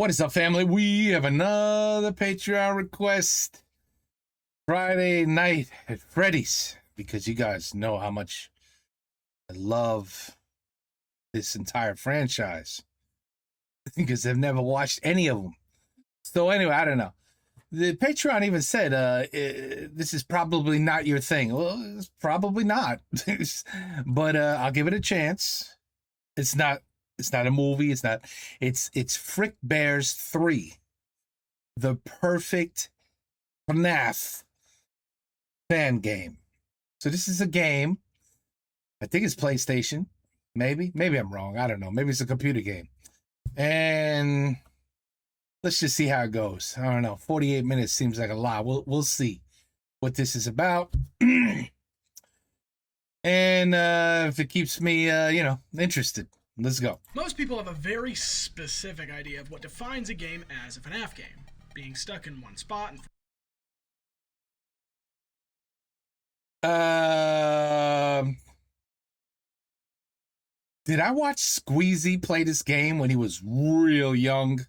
What is up, family? We have another Patreon request. Friday night at Freddy's, because you guys know how much I love this entire franchise, because I've never watched any of them. So anyway, I don't know. The Patreon even said, this is probably not your thing. Well, it's probably not. But I'll give it a chance. It's not a movie. It's Frickbears 3. The perfect FNaF Fangame. So this is a game. I think it's PlayStation. Maybe I'm wrong. I don't know. Maybe it's a computer game. And let's just see how it goes. I don't know. 48 minutes seems like a lot. We'll see what this is about. And if it keeps me interested. Let's go. Most people have a very specific idea of what defines a game as a FNaF game. Being stuck in one spot and did I watch Squeezy play this game when he was real young?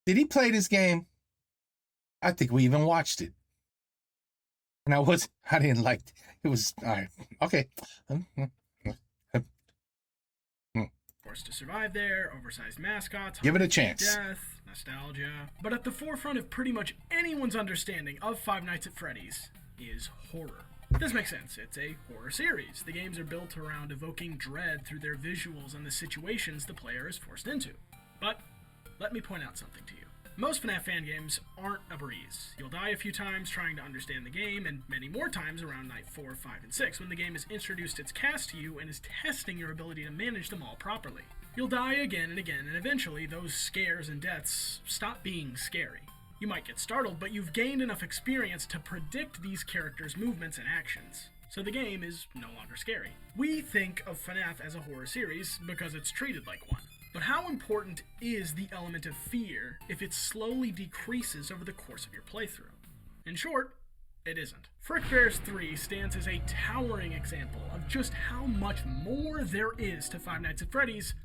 Did he play this game? I think we even watched it. And I didn't like it. It was, all right, okay. Forced to survive there, oversized mascots, give it a chance. Death, nostalgia. But at the forefront of pretty much anyone's understanding of Five Nights at Freddy's is horror. This makes sense. It's a horror series. The games are built around evoking dread through their visuals and the situations the player is forced into. But let me point out something to you. Most FNaF fan games aren't a breeze. You'll die a few times trying to understand the game, and many more times around night 4, 5, and 6 when the game has introduced its cast to you and is testing your ability to manage them all properly. You'll die again and again, and eventually those scares and deaths stop being scary. You might get startled, but you've gained enough experience to predict these characters' movements and actions, so the game is no longer scary. We think of FNaF as a horror series because it's treated like one. But how important is the element of fear if it slowly decreases over the course of your playthrough? In short, it isn't. Frickbears 3 stands as a towering example of just how much more there is to Five Nights at Freddy's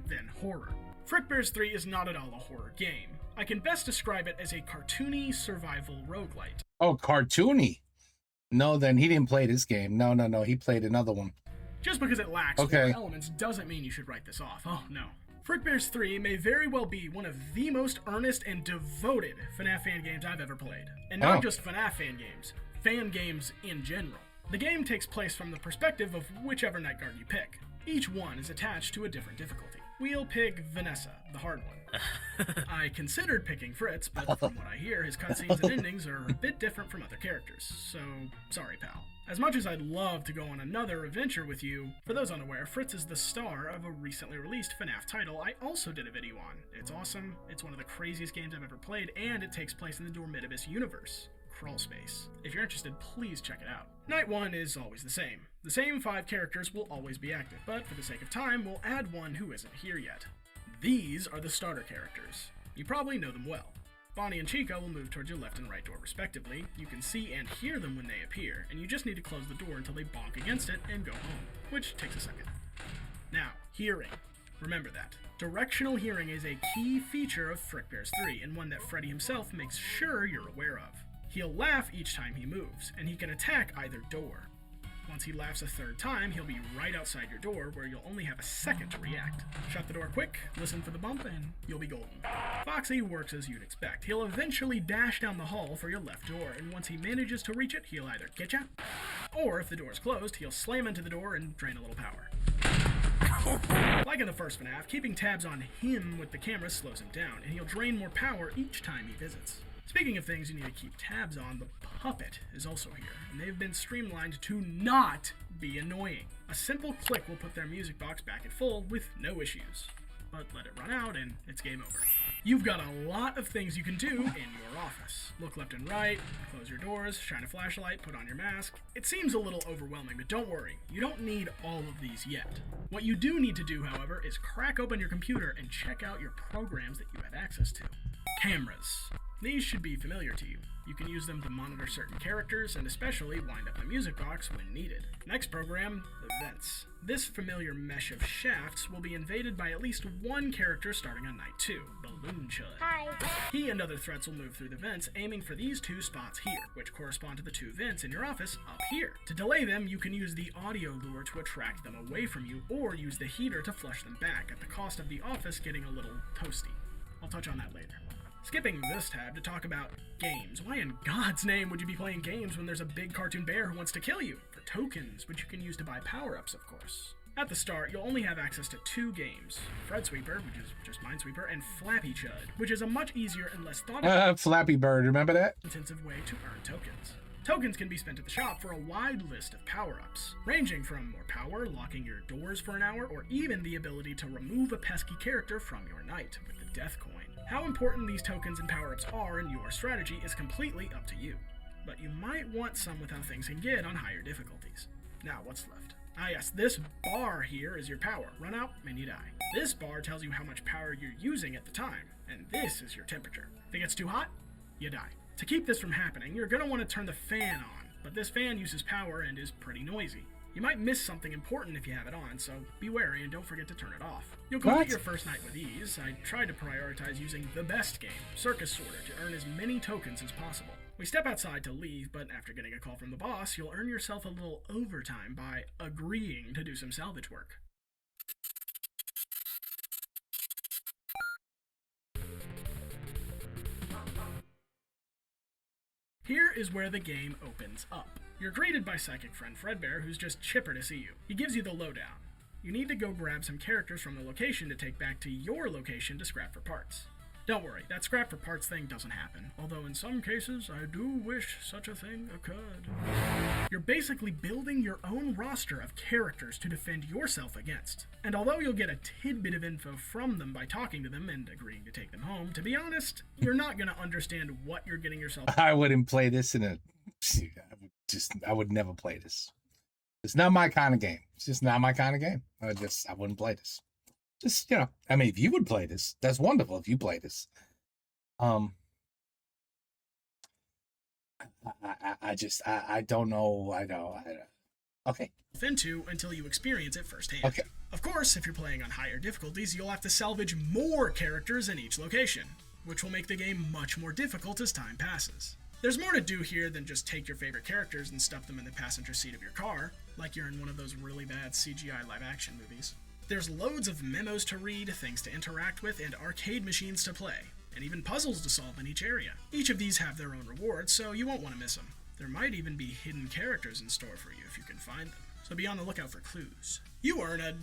than horror. Frickbears 3 is not at all a horror game. I can best describe it as a cartoony survival roguelite. Oh, cartoony? No, then he didn't play this game. No, he played another one. Just because it lacks horror elements doesn't mean you should write this off. Oh, no. Frickbears 3 may very well be one of the most earnest and devoted FNaF fan games I've ever played. And not just FNaF fan games in general. The game takes place from the perspective of whichever night guard you pick. Each one is attached to a different difficulty. We'll pick Vanessa, the hard one. I considered picking Fritz, but from what I hear, his cutscenes and endings are a bit different from other characters, so sorry, pal. As much as I'd love to go on another adventure with you, for those unaware, Fritz is the star of a recently released FNaF title I also did a video on. It's awesome, it's one of the craziest games I've ever played, and it takes place in the Dormitibus universe. Crawl space. If you're interested, please check it out. Night 1 is always the same. The same 5 characters will always be active, but for the sake of time, we'll add one who isn't here yet. These are the starter characters. You probably know them well. Bonnie and Chica will move towards your left and right door respectively. You can see and hear them when they appear, and you just need to close the door until they bonk against it and go home, which takes a second. Now, hearing. Remember that. Directional hearing is a key feature of Frickbears 3, and one that Freddy himself makes sure you're aware of. He'll laugh each time he moves, and he can attack either door. Once he laughs a third time, he'll be right outside your door, where you'll only have a second to react. Shut the door quick, listen for the bump, and you'll be golden. Foxy works as you'd expect. He'll eventually dash down the hall for your left door, and once he manages to reach it, he'll either get ya, or if the door's closed, he'll slam into the door and drain a little power. Like in the first FNaF, keeping tabs on him with the camera slows him down, and he'll drain more power each time he visits. Speaking of things you need to keep tabs on, the puppet is also here, and they've been streamlined to not be annoying. A simple click will put their music box back at full with no issues. But let it run out and it's game over. You've got a lot of things you can do in your office. Look left and right, close your doors, shine a flashlight, put on your mask. It seems a little overwhelming, but don't worry, you don't need all of these yet. What you do need to do, however, is crack open your computer and check out your programs that you have access to. Cameras. These should be familiar to you. You can use them to monitor certain characters and especially wind up the music box when needed. Next program, the vents. This familiar mesh of shafts will be invaded by at least one character starting on night 2, Balloon Chud. Hi. He and other threats will move through the vents, aiming for these 2 spots here, which correspond to the 2 vents in your office up here. To delay them, you can use the audio lure to attract them away from you, or use the heater to flush them back, at the cost of the office getting a little toasty. I'll touch on that later. Skipping this tab to talk about games. Why in God's name would you be playing games when there's a big cartoon bear who wants to kill you? For tokens, which you can use to buy power-ups, of course. At the start, you'll only have access to 2 games. Fred Sweeper, which is just Minesweeper, and Flappy Chud, which is a much easier and less thought-out Flappy Bird, remember that? intensive way to earn tokens. Tokens can be spent at the shop for a wide list of power-ups, ranging from more power, locking your doors for an hour, or even the ability to remove a pesky character from your night with the Death Coin. How important these tokens and power-ups are in your strategy is completely up to you, but you might want some with how things can get on higher difficulties. Now, what's left? Ah yes, this bar here is your power. Run out and you die. This bar tells you how much power you're using at the time, and this is your temperature. If it gets too hot, you die. To keep this from happening, you're going to want to turn the fan on, but this fan uses power and is pretty noisy. You might miss something important if you have it on, so be wary and don't forget to turn it off. You'll complete your first night with ease. I tried to prioritize using the best game, Circus Sorter, to earn as many tokens as possible. We step outside to leave, but after getting a call from the boss, you'll earn yourself a little overtime by agreeing to do some salvage work. Here is where the game opens up. You're greeted by psychic friend Fredbear, who's just chipper to see you. He gives you the lowdown. You need to go grab some characters from the location to take back to your location to scrap for parts. Don't worry, that scrap for parts thing doesn't happen, although in some cases I do wish such a thing occurred. You're basically building your own roster of characters to defend yourself against. And although you'll get a tidbit of info from them by talking to them and agreeing to take them home, to be honest, you're not going to understand what you're getting yourself. I wouldn't play this I would never play this. It's not my kind of game. It's just not my kind of game. I wouldn't play this. Just, I mean, if you would play this, that's wonderful if you play this. I don't know. I don't. Okay. Into until you experience it firsthand. Okay. Of course, if you're playing on higher difficulties, you'll have to salvage more characters in each location, which will make the game much more difficult as time passes. There's more to do here than just take your favorite characters and stuff them in the passenger seat of your car, like you're in one of those really bad CGI live-action movies. There's loads of memos to read, things to interact with, and arcade machines to play, and even puzzles to solve in each area. Each of these have their own rewards, so you won't want to miss them. There might even be hidden characters in store for you if you can find them, so be on the lookout for clues. You earn a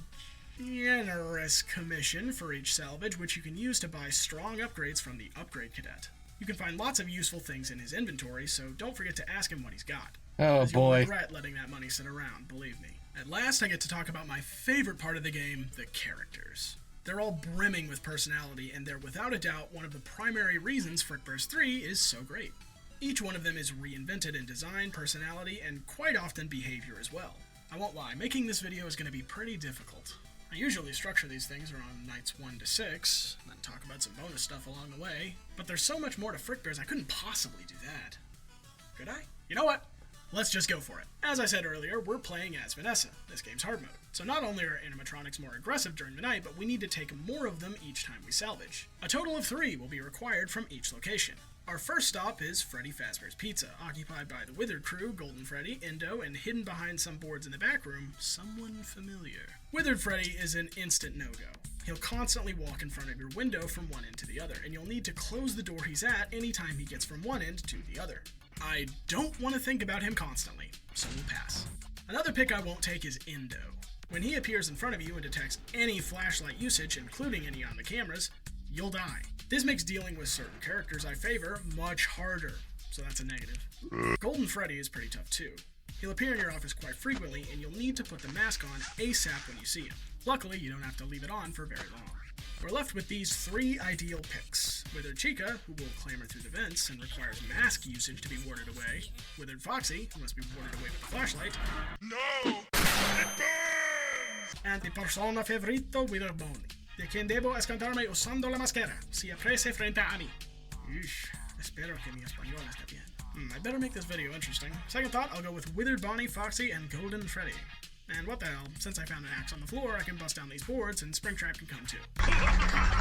generous commission for each salvage, which you can use to buy strong upgrades from the Upgrade Cadet. You can find lots of useful things in his inventory, so don't forget to ask him what he's got. Oh boy. You'll regret letting that money sit around, believe me. At last, I get to talk about my favorite part of the game, the characters. They're all brimming with personality, and they're without a doubt one of the primary reasons Frickbears 3 is so great. Each one of them is reinvented in design, personality, and quite often behavior as well. I won't lie, making this video is going to be pretty difficult. I usually structure these things around nights 1 to 6, and then talk about some bonus stuff along the way, but there's so much more to Frickbears I couldn't possibly do that. Could I? You know what? Let's just go for it. As I said earlier, we're playing as Vanessa, this game's hard mode. So not only are animatronics more aggressive during the night, but we need to take more of them each time we salvage. A total of 3 will be required from each location. Our first stop is Freddy Fazbear's Pizza, occupied by the Withered crew, Golden Freddy, Indo, and hidden behind some boards in the back room, someone familiar. Withered Freddy is an instant no-go. He'll constantly walk in front of your window from one end to the other, and you'll need to close the door he's at anytime he gets from one end to the other. I don't want to think about him constantly, so we'll pass. Another pick I won't take is Indo. When he appears in front of you and detects any flashlight usage, including any on the cameras, you'll die. This makes dealing with certain characters I favor much harder, so that's a negative. Golden Freddy is pretty tough too. He'll appear in your office quite frequently, and you'll need to put the mask on ASAP when you see him. Luckily, you don't have to leave it on for very long. We're left with these 3 ideal picks. Withered Chica, who will clamber through the vents and requires mask usage to be warded away. Withered Foxy, who must be warded away with the flashlight. No! It burns! And the persona favorito, Withered Boney, de quien debo esconderme usando la máscara, si aparece frente a mí. Eesh. Espero que mi español está bien. I better make this video interesting. Second thought, I'll go with Withered Bonnie, Foxy, and Golden Freddy. And what the hell, since I found an axe on the floor, I can bust down these boards and Springtrap can come too.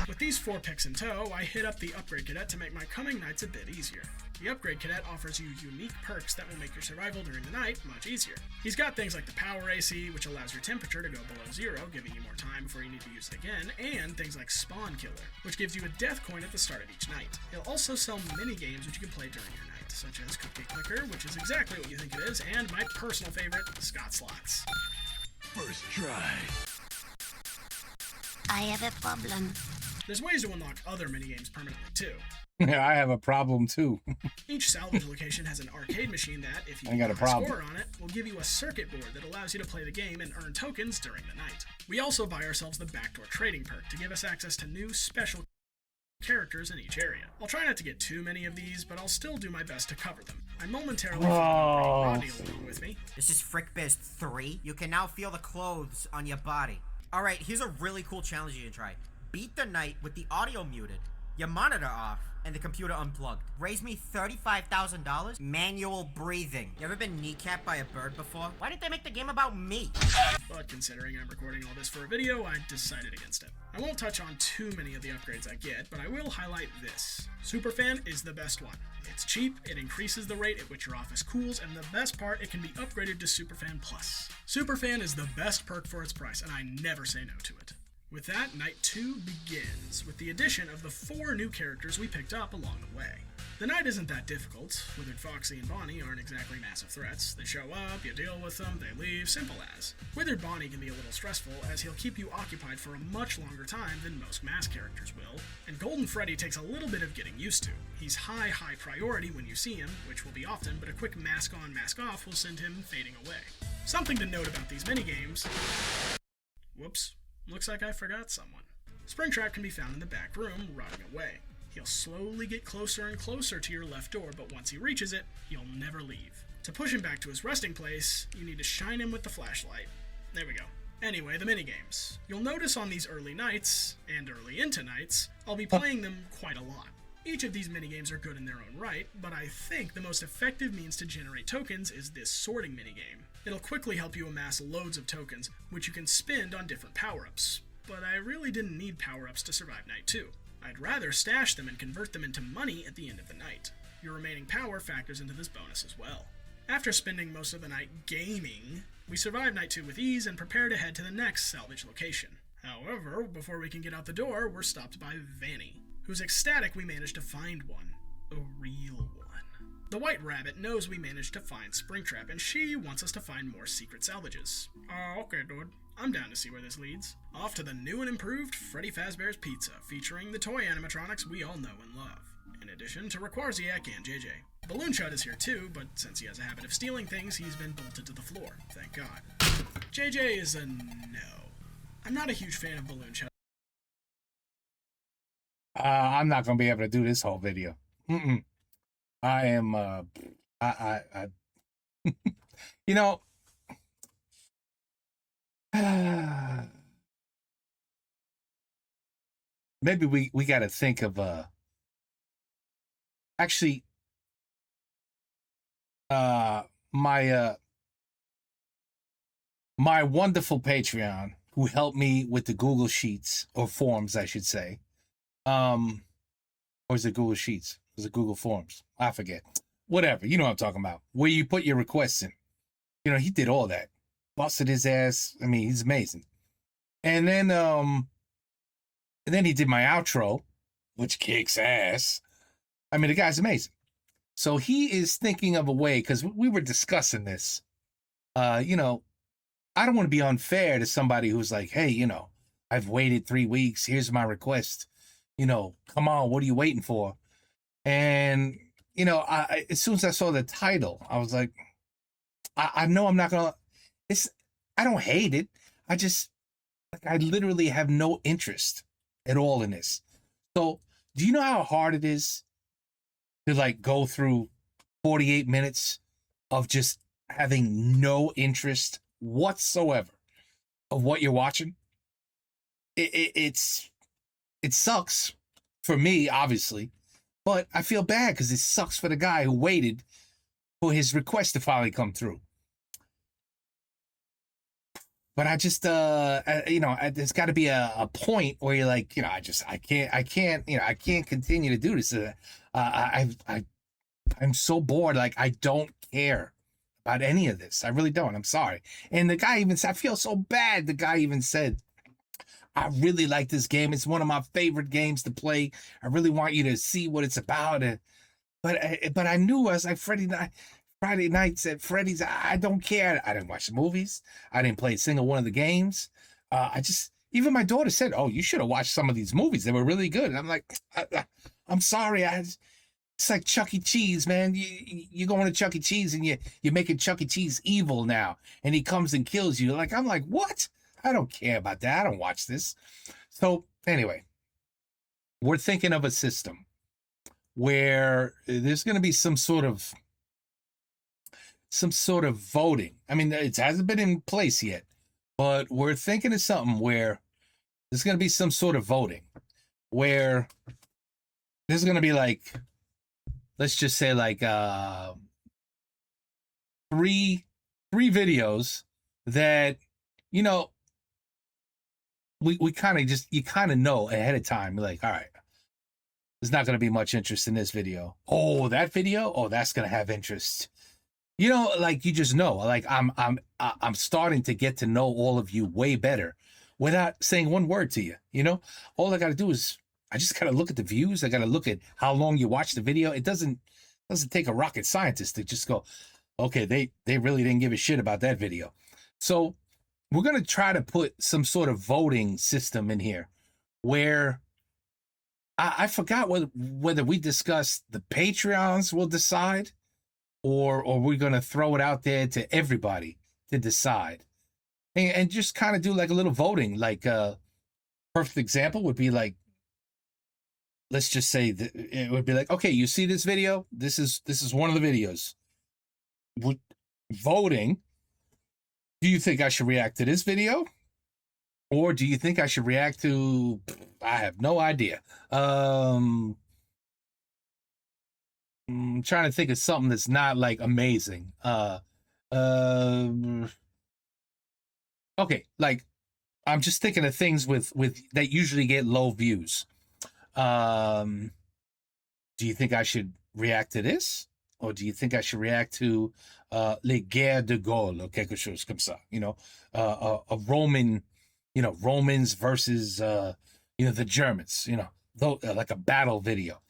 With these 4 picks in tow, I hit up the Upgrade Cadet to make my coming nights a bit easier. The Upgrade Cadet offers you unique perks that will make your survival during the night much easier. He's got things like the Power AC, which allows your temperature to go below 0, giving you more time before you need to use it again, and things like Spawn Killer, which gives you a death coin at the start of each night. He'll also sell mini-games which you can play during your night, such as Cupcake Clicker, which is exactly what you think it is, and my personal favorite, Scott Slots. First try. I have a problem. There's ways to unlock other minigames permanently too. Yeah, I have a problem too. Each salvage location has an arcade machine that, if you got a problem. score on it, will give you a circuit board that allows you to play the game and earn tokens during the night. We also buy ourselves the backdoor trading perk to give us access to new special characters in each area. I'll try not to get too many of these, but I'll still do my best to cover them. I momentarily bringing Rodney along with me. This is Frickbears 3. You can now feel the clothes on your body. Alright, here's a really cool challenge you can try. Beat the night with the audio muted, your monitor off, and the computer unplugged. Raise me $35,000. Manual breathing. You ever been kneecapped by a bird before? Why did they make the game about me? But considering I'm recording all this for a video, I decided against it. I won't touch on too many of the upgrades I get, but I will highlight this. Superfan is the best one. It's cheap, it increases the rate at which your office cools, and the best part, it can be upgraded to Superfan Plus. Superfan is the best perk for its price, and I never say no to it. With that, Night 2 begins, with the addition of the 4 new characters we picked up along the way. The night isn't that difficult. Withered Foxy and Bonnie aren't exactly massive threats. They show up, you deal with them, they leave, simple as. Withered Bonnie can be a little stressful, as he'll keep you occupied for a much longer time than most mass characters will. And Golden Freddy takes a little bit of getting used to. He's high priority when you see him, which will be often, but a quick mask on, mask off will send him fading away. Something to note about these minigames... Whoops. Looks like I forgot someone. Springtrap can be found in the back room, rotting away. He'll slowly get closer and closer to your left door, but once he reaches it, he'll never leave. To push him back to his resting place, you need to shine him with the flashlight. There we go. Anyway, the minigames. You'll notice on these early nights, and early into nights, I'll be playing them quite a lot. Each of these minigames are good in their own right, but I think the most effective means to generate tokens is this sorting minigame. It'll quickly help you amass loads of tokens, which you can spend on different power-ups. But I really didn't need power-ups to survive Night 2. I'd rather stash them and convert them into money at the end of the night. Your remaining power factors into this bonus as well. After spending most of the night gaming, we survive Night 2 with ease and prepare to head to the next salvage location. However, before we can get out the door, we're stopped by Vanny, who's ecstatic we managed to find one. A real one. The White Rabbit knows we managed to find Springtrap, and she wants us to find more secret salvages. Oh, okay, dude. I'm down to see where this leads. Off to the new and improved Freddy Fazbear's Pizza, featuring the toy animatronics we all know and love, in addition to Rayquaziac and JJ. Balloon Chud is here too, but since he has a habit of stealing things, he's been bolted to the floor, thank God. JJ is a no. I'm not a huge fan of Balloon Chud. I'm not gonna be able to do this whole video. I am, you know, maybe we got to think of, actually, my wonderful Patreon, who helped me with the Google Sheets, or Forms, I should say, or is it Google Sheets? Was it Google Forms? I forget. Whatever. You know what I'm talking about. Where you put your requests in. You know, he did all that. Busted his ass. I mean, he's amazing. And then he did my outro, which kicks ass. I mean, the guy's amazing. So he is thinking of a way, because we were discussing this. You know, I don't want to be unfair to somebody who's like, hey, you know, I've waited 3 weeks. Here's my request. You know, come on, what are you waiting for? And, you know, as soon as I saw the title, I was like, I know I'm not going to, I don't hate it. I literally have no interest at all in this. So do you know how hard it is to like go through 48 minutes of just having no interest whatsoever of what you're watching? It sucks for me, obviously. But I feel bad because it sucks for the guy who waited for his request to finally come through. But I just, there's got to be a point where you're like, I can't continue to do this. I'm so bored. Like, I don't care about any of this. I really don't. I'm sorry. And the guy even said, I feel so bad. The guy even said, I really like this game. It's one of my favorite games to play. I really want you to see what it's about. But I knew I was like Friday nights at Freddy's. I don't care. I didn't watch the movies. I didn't play a single one of the games. Even my daughter said, "Oh, you should have watched some of these movies. They were really good." And I'm like, I'm sorry. It's like Chuck E. Cheese, man. You going to Chuck E. Cheese and you're making Chuck E. Cheese evil now, and he comes and kills you. I'm like, what? I don't care about that. I don't watch this. So anyway, we're thinking of a system where there's going to be some sort of voting. I mean, it hasn't been in place yet, but we're thinking of something where there's going to be some sort of voting where there's going to be like, let's just say like three videos that, we kind of you kind of know ahead of time. You're like, all right, there's not going to be much interest in this video. Oh, that video? Oh, that's going to have interest. Like you just know, like I'm starting to get to know all of you way better without saying one word to you. All I got to do is I just got to look at the views. I got to look at how long you watch the video. It doesn't take a rocket scientist to just go, okay, they really didn't give a shit about that video. So we're going to try to put some sort of voting system in here where I forgot whether we discussed the Patreons will decide or we're going to throw it out there to everybody to decide and just kind of do like a little voting. Like perfect example would be like, let's just say that it would be like, okay, you see this video? This is one of the videos. Voting. Do you think I should react to this video? Or do you think I should react to, I have no idea. I'm trying to think of something that's not like amazing. Okay, like I'm just thinking of things with that usually get low views. Do you think I should react to this? Or do you think I should react to Les Guerres de Gaulle or quelque chose comme ça? A Roman, Romans versus, the Germans, like a battle video.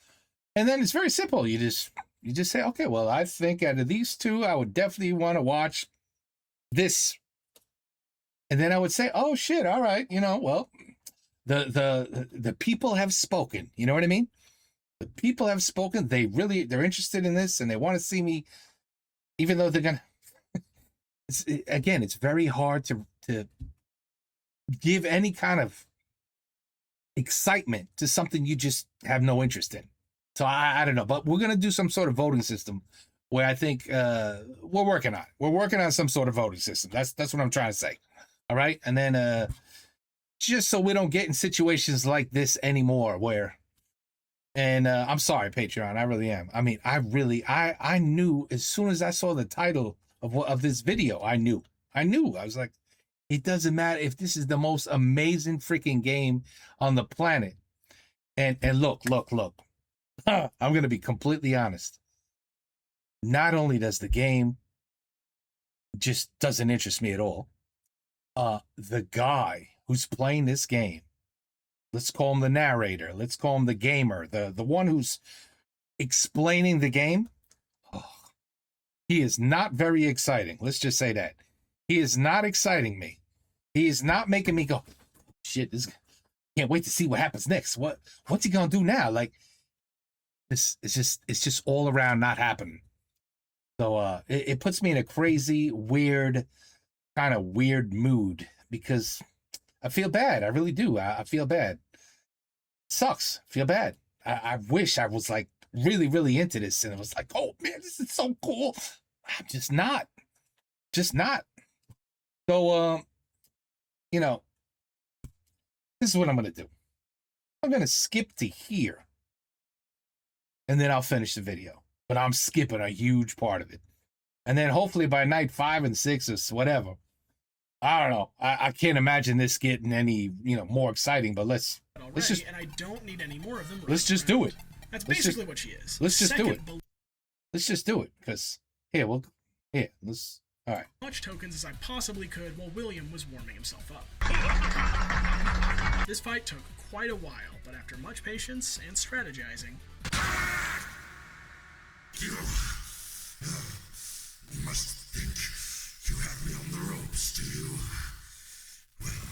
And then it's very simple. You just say, okay, well, I think out of these two, I would definitely want to watch this. And then I would say, oh shit, all right, well, the people have spoken. You know what I mean? The people have spoken. They're interested in this and they want to see me, even though they're gonna. It's very hard to give any kind of excitement to something you just have no interest in. So I don't know, but we're gonna do some sort of voting system where I think we're working on. We're working on some sort of voting system. That's what I'm trying to say. All right, and then just so we don't get in situations like this anymore, where. And I'm sorry, Patreon. I really am. I mean, I knew as soon as I saw the title of this video, I knew. I was like, it doesn't matter if this is the most amazing freaking game on the planet. And look. I'm going to be completely honest. Not only does the game just doesn't interest me at all, the guy who's playing this game, let's call him the narrator. Let's call him the gamer. The one who's explaining the game. Oh, he is not very exciting. Let's just say that. He is not exciting me. He is not making me go, shit, can't wait to see what happens next. What's he gonna do now? Like, it's just all around not happening. So it puts me in a crazy, weird, kind of weird mood because I feel bad. I really do. I feel bad. Sucks. Feel bad. I wish I was like really, really into this and it was like, oh man, this is so cool. I'm just not. So, this is what I'm going to do. I'm going to skip to here. and then I'll finish the video. But I'm skipping a huge part of it. And then hopefully by night 5 and 6 or whatever, I don't know. I can't imagine this getting any, more exciting, but let's just, and I don't need any more of them. Let's just do it. That's basically what she is. Let's just do it. Let's just do it, because all right. Much tokens as I possibly could while William was warming himself up. This fight took quite a while, but after much patience and strategizing, You must think you have me on the ropes, do you? Well,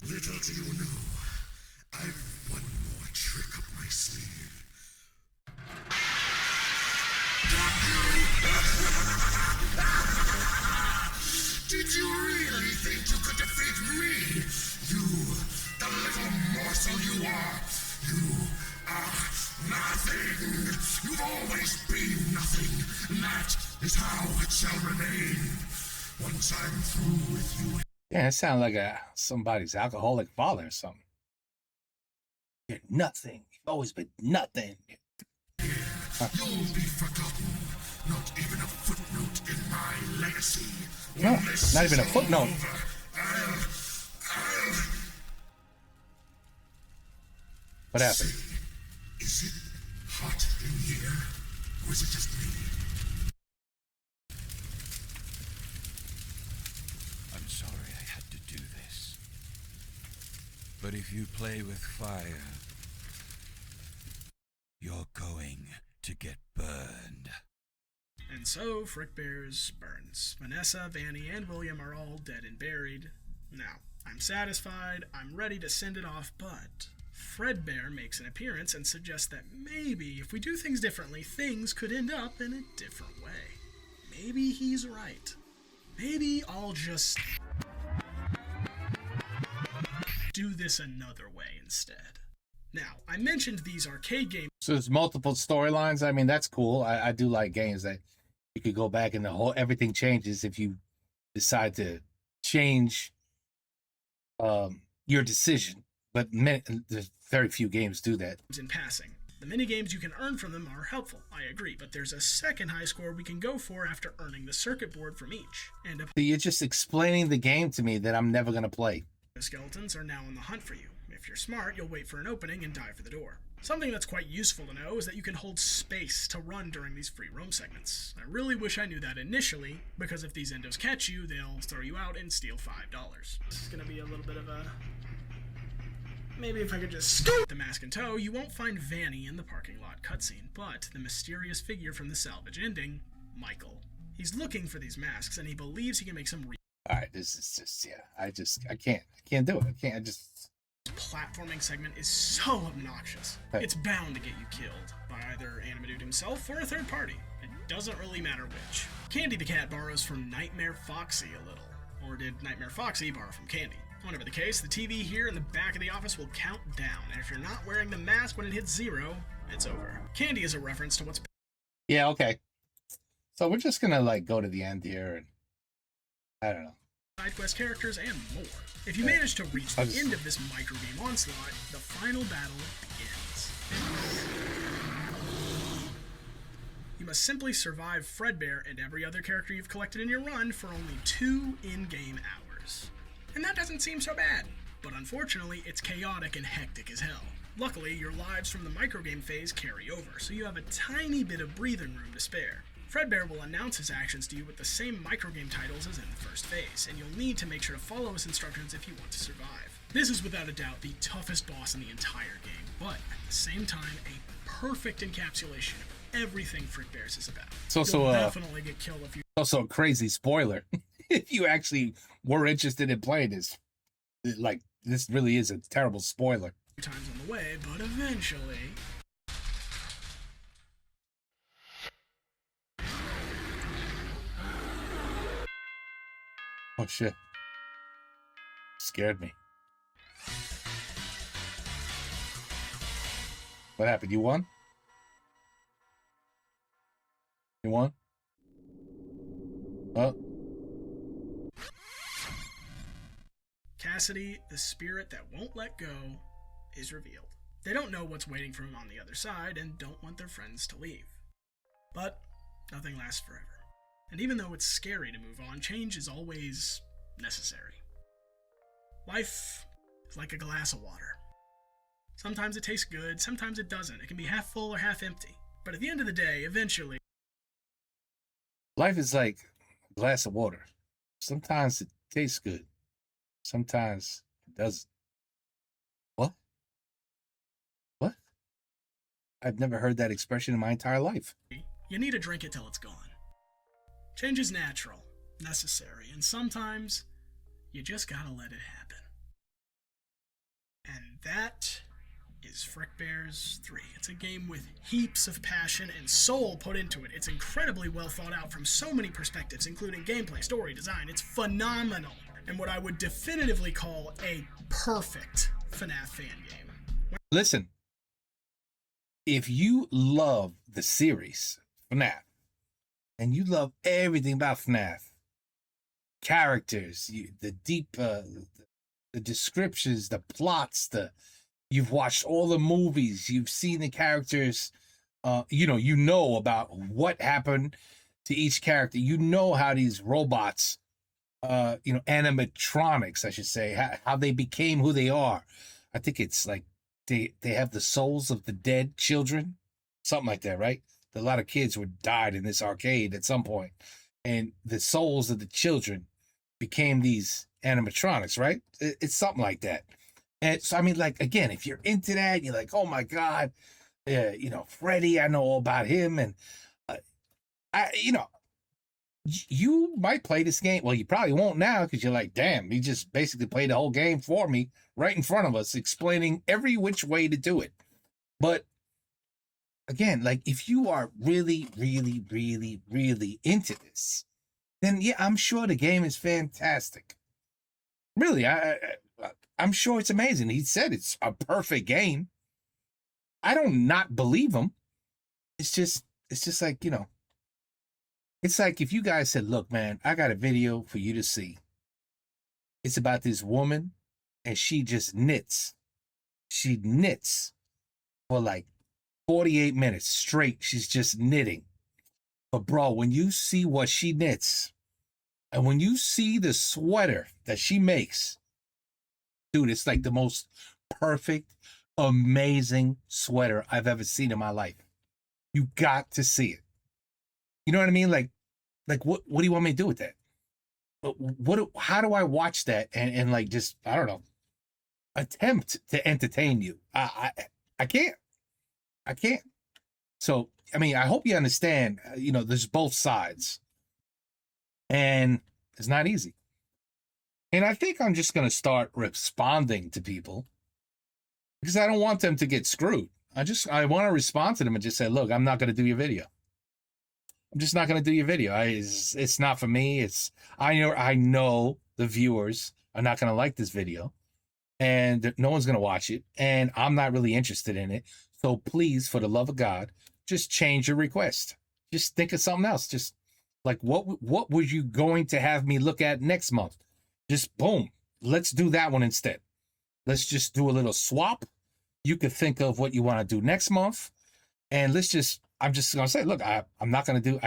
little do you know, I've one more trick up my sleeve. Did you really think you could defeat me? You, the little morsel you are. You are nothing. You've always been nothing. And that is how it shall remain. Once I'm through with you. Yeah, it sounds like somebody's alcoholic father or something. You're nothing. You've always been nothing. You'll be forgotten. Not even a footnote in my legacy. No, not even a footnote. What happened? Is it hot in here? Or is it just me? I'm sorry I had to do this. But if you play with fire, you're going to get burned. and so Frickbears burns. Vanessa, Vanny, and William are all dead and buried. Now, I'm satisfied, I'm ready to send it off, but Fredbear makes an appearance and suggests that maybe if we do things differently, things could end up in a different way. Maybe he's right. Maybe I'll just do this another way instead. Now, I mentioned these arcade games. So there's multiple storylines. I mean, that's cool. I do like games that you could go back and everything changes if you decide to change your decision. But there's very few games do that. In passing. The minigames you can earn from them are helpful, I agree, but there's a second high score we can go for after earning the circuit board from each. And You're just explaining the game to me that I'm never going to play. the skeletons are now on the hunt for you. If you're smart, you'll wait for an opening and dive for the door. Something that's quite useful to know is that you can hold space to run during these free roam segments. I really wish I knew that initially, because if these endos catch you, they'll throw you out and steal $5. This is gonna be a little bit of a... Maybe if I could just scoop the mask in tow, you won't find Vanny in the parking lot cutscene, but the mysterious figure from the Salvage ending, Michael. He's looking for these masks, and he believes he can make some All right, this is just, I can't do it. platforming segment is so obnoxious. Hey. It's bound to get you killed by either Animadude himself or a third party. It doesn't really matter which. Candy the Cat borrows from Nightmare Foxy a little. Or did Nightmare Foxy borrow from Candy? Whatever the case, the TV here in the back of the office will count down, and if you're not wearing the mask when it hits 0, it's over. Candy is a reference to what's... Yeah, okay. So we're just going to, go to the end here, and I don't know. side quest characters, and more. If you manage to reach the end of this microgame onslaught, the final battle begins. You must simply survive Fredbear and every other character you've collected in your run for only 2 in-game hours. And that doesn't seem so bad, but unfortunately, it's chaotic and hectic as hell. Luckily, your lives from the microgame phase carry over, so you have a tiny bit of breathing room to spare. Fredbear will announce his actions to you with the same microgame titles as in the first phase, and you'll need to make sure to follow his instructions if you want to survive. This is without a doubt the toughest boss in the entire game, but at the same time, a perfect encapsulation of everything Frickbears is about. It's also You'll definitely get killed if you... Also a crazy spoiler. If you actually were interested in playing this, this really is a terrible spoiler. times on the way, but eventually... Oh shit. Scared me. What happened? You won? You won? Oh. Cassidy, the spirit that won't let go, is revealed. They don't know what's waiting for them on the other side and don't want their friends to leave. But nothing lasts forever. And even though it's scary to move on, change is always necessary. Life is like a glass of water. Sometimes it tastes good, sometimes it doesn't. It can be half full or half empty. But at the end of the day, eventually... Life is like a glass of water. Sometimes it tastes good. Sometimes it doesn't. What? What? I've never heard that expression in my entire life. You need to drink it till it's gone. Change is natural, necessary, and sometimes you just gotta let it happen. And that is Frickbears 3. It's a game with heaps of passion and soul put into it. It's incredibly well thought out from so many perspectives, including gameplay, story, design. It's phenomenal, and what I would definitively call a perfect FNaF fan game. Listen, if you love the series FNaF, and you love everything about FNaF, characters, the deep, the descriptions, the plots, you've watched all the movies, you've seen the characters, you know about what happened to each character. You know how these robots, animatronics, I should say, how they became who they are. I think it's like they have the souls of the dead children, something like that, right? A lot of kids were died in this arcade at some point, and the souls of the children became these animatronics, right? It's something like that. And so, I mean, like, again, if you're into that, you're like, oh my God, Freddy, I know all about him. And, you might play this game. Well, you probably won't now because you're like, damn, he just basically played the whole game for me right in front of us, explaining every which way to do it. But again, like, if you are really, really, really, really into this, then yeah, I'm sure the game is fantastic. Really, I'm sure it's amazing. He said it's a perfect game. I don't not believe him. It's just like, it's like if you guys said, look, man, I got a video for you to see. It's about this woman and she just knits. She knits for like 48 minutes straight. She's just knitting. But bro, when you see what she knits and when you see the sweater that she makes, dude, it's like the most perfect, amazing sweater I've ever seen in my life. You got to see it. You know what I mean? Like what do you want me to do with that? How do I watch that and like just, I don't know, attempt to entertain you? I can't. I can't. So, I mean, I hope you understand, there's both sides. And it's not easy. And I think I'm just going to start responding to people because I don't want them to get screwed. I want to respond to them and just say, look, I'm not going to do your video. I'm just not going to do your video. It's not for me. I know the viewers are not going to like this video and no one's going to watch it. And I'm not really interested in it. So please, for the love of God, just change your request. Just think of something else. Just like, what were you going to have me look at next month? Just boom. Let's do that one instead. Let's just do a little swap. You could think of what you want to do next month. And I'm just going to say, look, I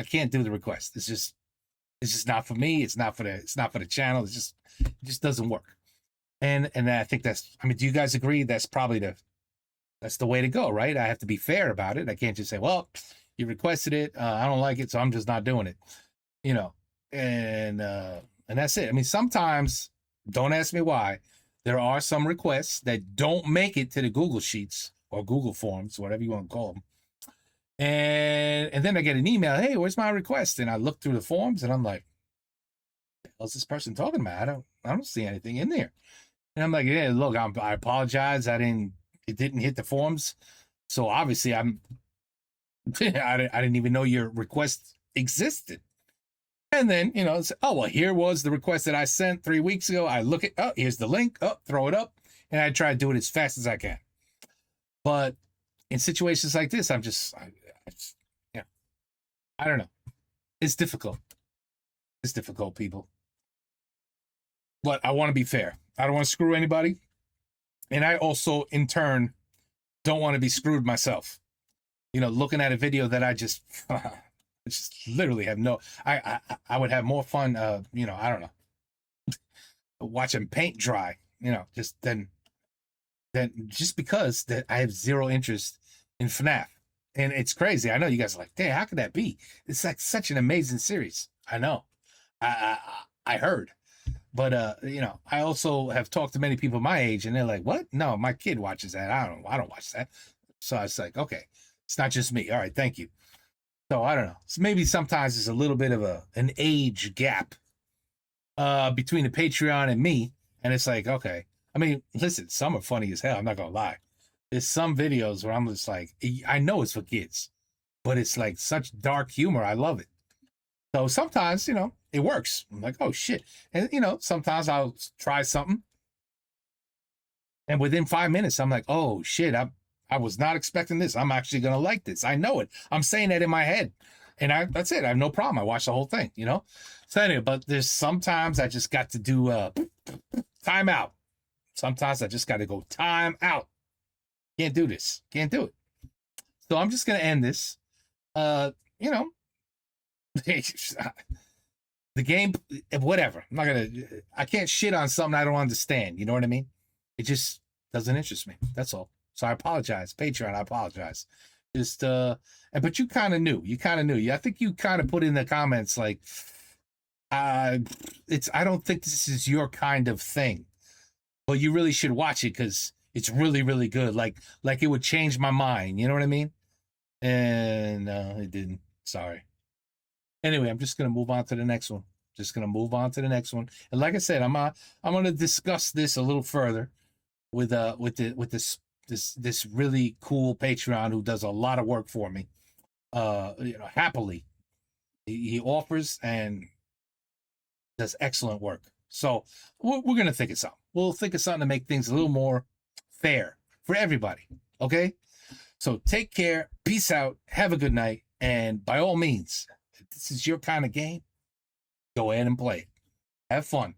can't do the request. It's just not for me. It's not for the channel. It just doesn't work. And I think do you guys agree? That's probably that's the way to go, right? I have to be fair about it. I can't just say, well, you requested it. I don't like it, so I'm just not doing it. And that's it. I mean, sometimes, don't ask me why, there are some requests that don't make it to the Google Sheets or Google Forms, whatever you want to call them. And then I get an email, hey, where's my request? And I look through the forms and I'm like, what the hell is this person talking about? I don't see anything in there. And I'm like, yeah, look, I apologize. It didn't hit the forms. So obviously I didn't even know your request existed. And then, it's, oh, well, here was the request that I sent 3 weeks ago. I look at, oh, here's the link, throw it up. And I try to do it as fast as I can. But in situations like this, I don't know. It's difficult. It's difficult, people. But I want to be fair. I don't want to screw anybody. And I also, in turn, don't want to be screwed myself. You know, looking at a video that I just literally have no. I would have more fun. You know, I don't know, watching paint dry. You know, just than just because that I have zero interest in FNaF. And it's crazy. I know you guys are like, damn, how could that be? It's like such an amazing series. I know. I heard. But you know, I also have talked to many people my age, and they're like, what? No, my kid watches that. I don't watch that. So I was like, okay, it's not just me. All right, thank you. So I don't know. So maybe sometimes there's a little bit of an age gap between the Patreon and me. And it's like, okay. I mean, listen, some are funny as hell. I'm not gonna lie. There's some videos where I'm just like, I know it's for kids, but it's like such dark humor. I love it. So sometimes, you know, it works. I'm like, oh shit. And you know, sometimes I'll try something, and within 5 minutes, I'm like, oh shit, I was not expecting this. I'm actually gonna like this. I know it. I'm saying that in my head. And that's it. I have no problem. I watch the whole thing, you know? So anyway, but there's sometimes I just got to do time out. Sometimes I just got to go time out. Can't do this. Can't do it. So I'm just going to end this. You know, the game, whatever. I can't shit on something I don't understand. You know what I mean? It just doesn't interest me. That's all. So I apologize. Patreon, I apologize. Just, but you kind of knew. I think you kind of put in the comments like, I don't think this is your kind of thing, but you really should watch it because it's really, really good. Like it would change my mind. You know what I mean? And no, it didn't. Sorry. Anyway, I'm just gonna move on to the next one. And like I said, I'm gonna discuss this a little further with this really cool Patreon who does a lot of work for me. You know, happily, he offers and does excellent work. So we're gonna think of something. We'll think of something to make things a little more fair for everybody. Okay. So take care. Peace out. Have a good night. And by all means, if this is your kind of game, go ahead and play it. Have fun.